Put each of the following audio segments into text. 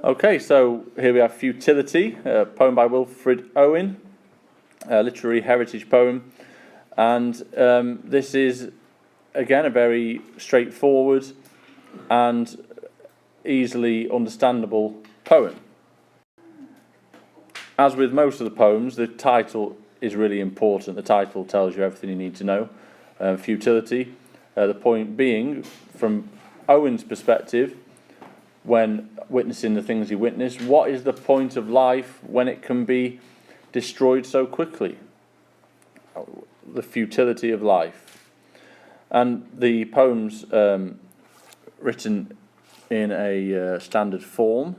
Okay, so here we have Futility, a poem by Wilfred Owen, a literary heritage poem, and this is again a very straightforward and easily understandable poem. As with most of the poems, the title is really important. The title tells you everything you need to know. Futility, the point being, from Owen's perspective, when witnessing the things he witnessed, what is the point of life when it can be destroyed so quickly? The futility of life. And the poem's written in a standard form,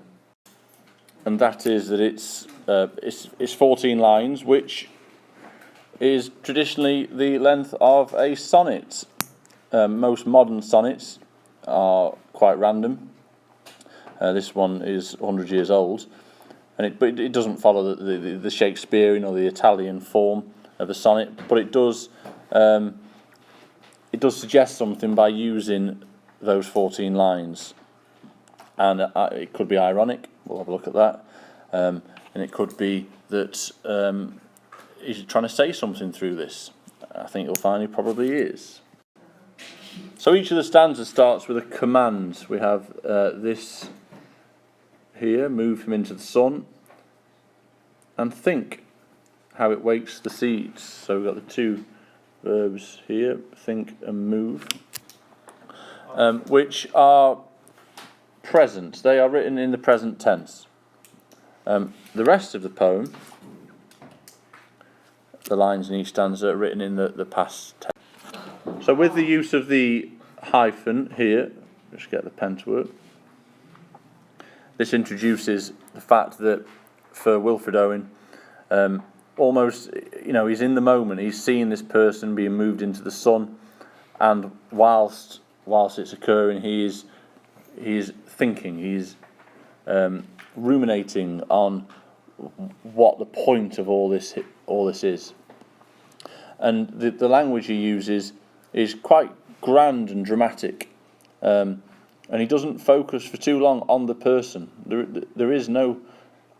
and that is that it's 14 lines, which is traditionally the length of a sonnet. Most modern sonnets are quite random. This one is 100 years old, but it doesn't follow the Shakespearean or the Italian form of a sonnet. But it does suggest something by using those 14 lines, and it could be ironic. We'll have a look at that, and it could be that he's trying to say something through this. I think you'll find he probably is. So each of the stanzas starts with a command. We have this here: move him into the sun, and think how it wakes the seeds. So we've got the two verbs here, think and move, which are present. They are written in the present tense. The rest of the poem, the lines in each stanza, are written in the past tense. So with the use of the hyphen here, just get the pen to work. This introduces the fact that for Wilfred Owen, almost, he's in the moment. He's seeing this person being moved into the sun, and whilst it's occurring, he is thinking, he's ruminating on what the point of all this is. And the language he uses is quite grand and dramatic. And he doesn't focus for too long on the person. There is no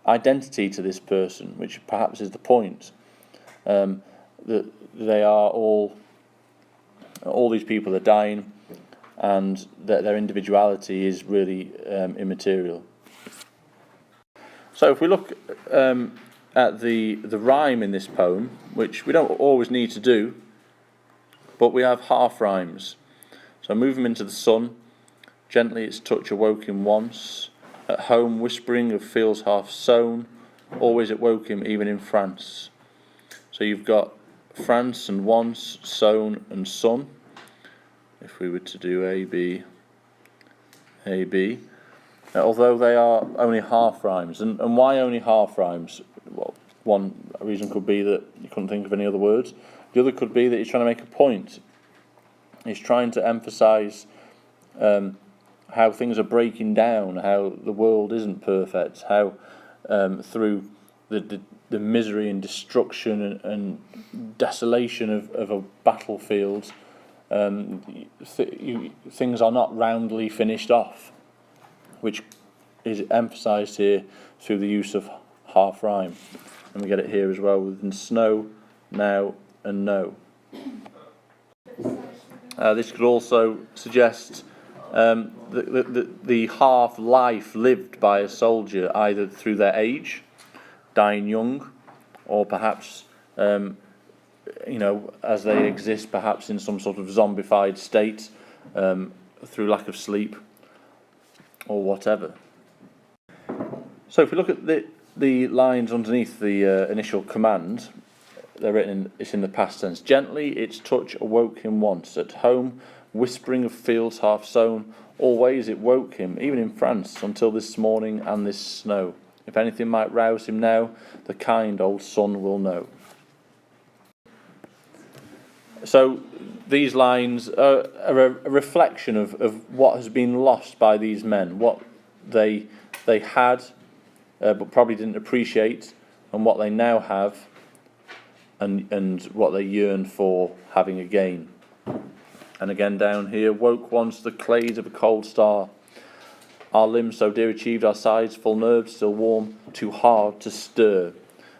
identity to this person, which perhaps is the point. That they are all these people are dying, and that their individuality is really immaterial. So if we look at the rhyme in this poem, which we don't always need to do, but we have half rhymes. So move him into the sun. Gently its touch awoke him once. At home whispering of fields half sown. Always it woke him even in France. So you've got France and once, sown and sun. If we were to do A, B. Although they are only half rhymes. And why only half rhymes? Well, one reason could be that you couldn't think of any other words. The other could be that he's trying to make a point. He's trying to emphasise how things are breaking down, how the world isn't perfect, how through the misery and destruction and desolation of a battlefield, things are not roundly finished off, which is emphasised here through the use of half rhyme. And we get it here as well with snow, now and no. This could also suggest the half life lived by a soldier, either through their age, dying young, or perhaps as they exist perhaps in some sort of zombified state through lack of sleep or whatever. So if we look at the lines underneath the initial command, they're written it's in the past tense. Gently its touch awoke him once. At home whispering of fields half sown. Always it woke him, even in France, until this morning and this snow. If anything might rouse him now, the kind old sun will know. So these lines are a reflection of what has been lost by these men, what they had but probably didn't appreciate, and what they now have, and what they yearn for having again. And again down here, woke once the clays of a cold star. Our limbs so dear achieved, our sides full nerves still warm, too hard to stir.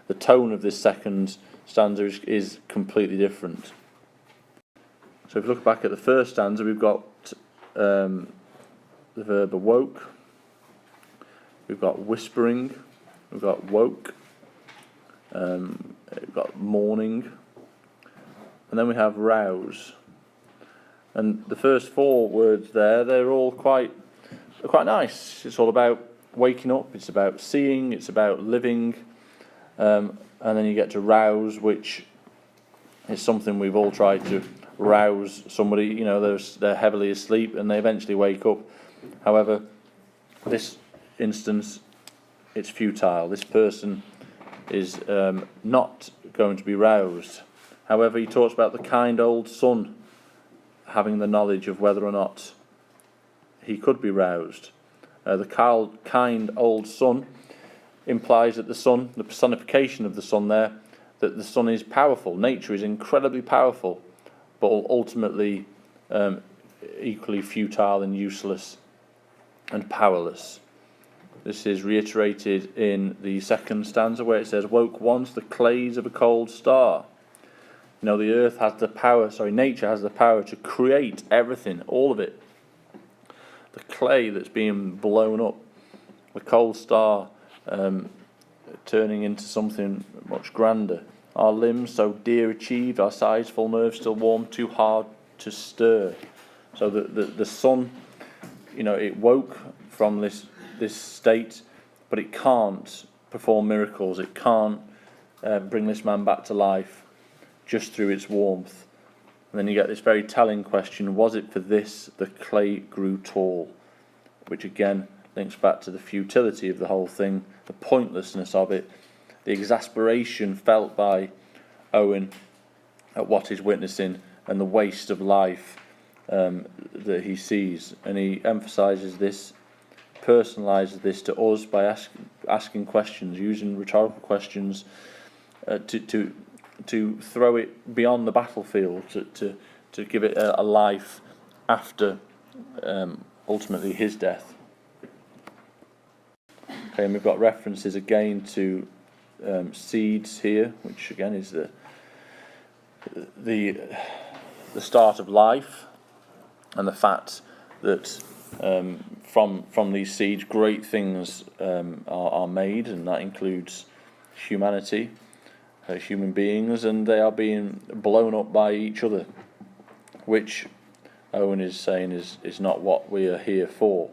The tone of this second stanza is completely different. So if you look back at the first stanza, we've got the verb awoke, we've got whispering, we've got woke, we've got morning, and then we have rouse. And the first four words there, they're all quite nice. It's all about waking up, it's about seeing, it's about living, and then you get to rouse, which is something we've all tried to rouse somebody. You know, they're heavily asleep and they eventually wake up. However, this instance, it's futile. This person is not going to be roused. However, he talks about the kind old sun having the knowledge of whether or not he could be roused. The kind old sun implies that the sun, the personification of the sun there, that the sun is powerful. Nature is incredibly powerful, but ultimately equally futile and useless and powerless. This is reiterated in the second stanza where it says, woke once the clays of a cold star. You know, the earth has the power, nature has the power to create everything, all of it. The clay that's being blown up, the cold star turning into something much grander. Our limbs so dear achieved, our sides full nerves still warm, too hard to stir. So the sun, you know, it woke from this state, but it can't perform miracles. It can't bring this man back to life just through its warmth. And then you get this very telling question, was it for this the clay grew tall? Which again links back to the futility of the whole thing, the pointlessness of it, the exasperation felt by Owen at what he's witnessing and the waste of life that he sees. And he emphasises this, personalises this to us by asking questions, using rhetorical questions to throw it beyond the battlefield, to give it a life after ultimately his death. Okay, and we've got references again to seeds here, which again is the start of life, and the fact that from these seeds great things are made, and that includes humanity, human beings, and they are being blown up by each other, which Owen is saying is not what we are here for.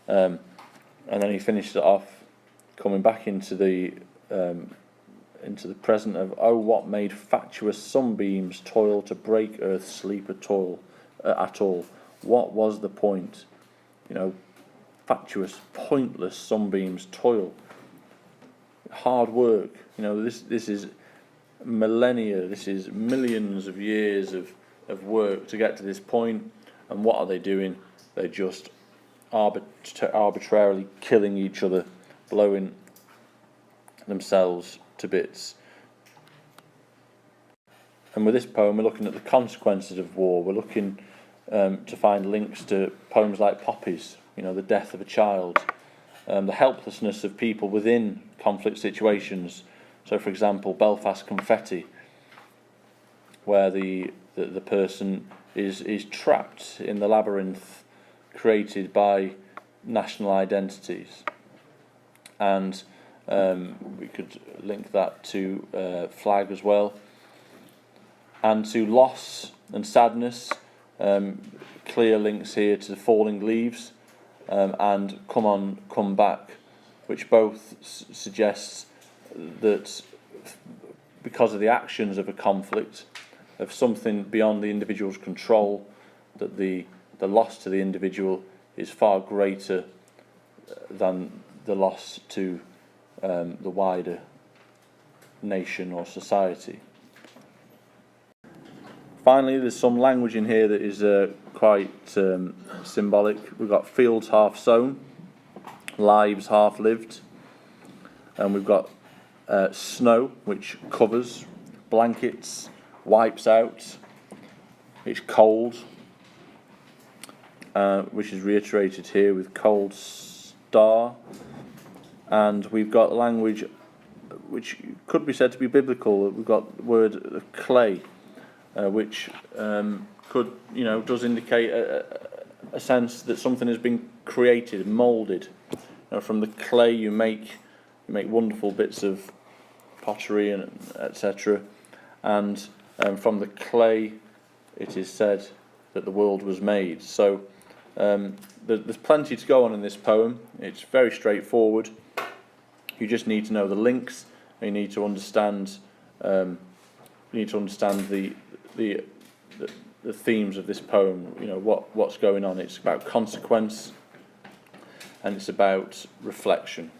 And then he finished it off coming back into the present of, oh, what made fatuous sunbeams toil to break earth's sleep at all? What was the point? You know, fatuous, pointless sunbeams toil. Hard work. You know, this is millennia. This is millions of years of work to get to this point. And what are they doing? They're just arbitrarily killing each other, blowing themselves to bits. And with this poem, we're looking at the consequences of war. We're looking to find links to poems like Poppies, you know, the death of a child, the helplessness of people within conflict situations. So, for example, Belfast Confetti, where the person is trapped in the labyrinth created by national identities. And we could link that to Flag as well. And to loss and sadness, clear links here to the Falling Leaves and Come On, Come Back, which both suggests that because of the actions of a conflict, of something beyond the individual's control, that the loss to the individual is far greater than the loss to the wider nation or society. Finally, there's some language in here that is quite symbolic. We've got fields half sown, lives half lived, and we've got snow, which covers, blankets, wipes out, it's cold, which is reiterated here with cold star, and we've got language which could be said to be biblical. We've got the word clay, which could, does indicate a sense that something has been created, moulded. From the clay you make wonderful bits of pottery and etc. And from the clay, it is said that the world was made. So there's plenty to go on in this poem. It's very straightforward. You just need to know the links. You need to understand. The themes of this poem. What's going on. It's about consequence, and it's about reflection.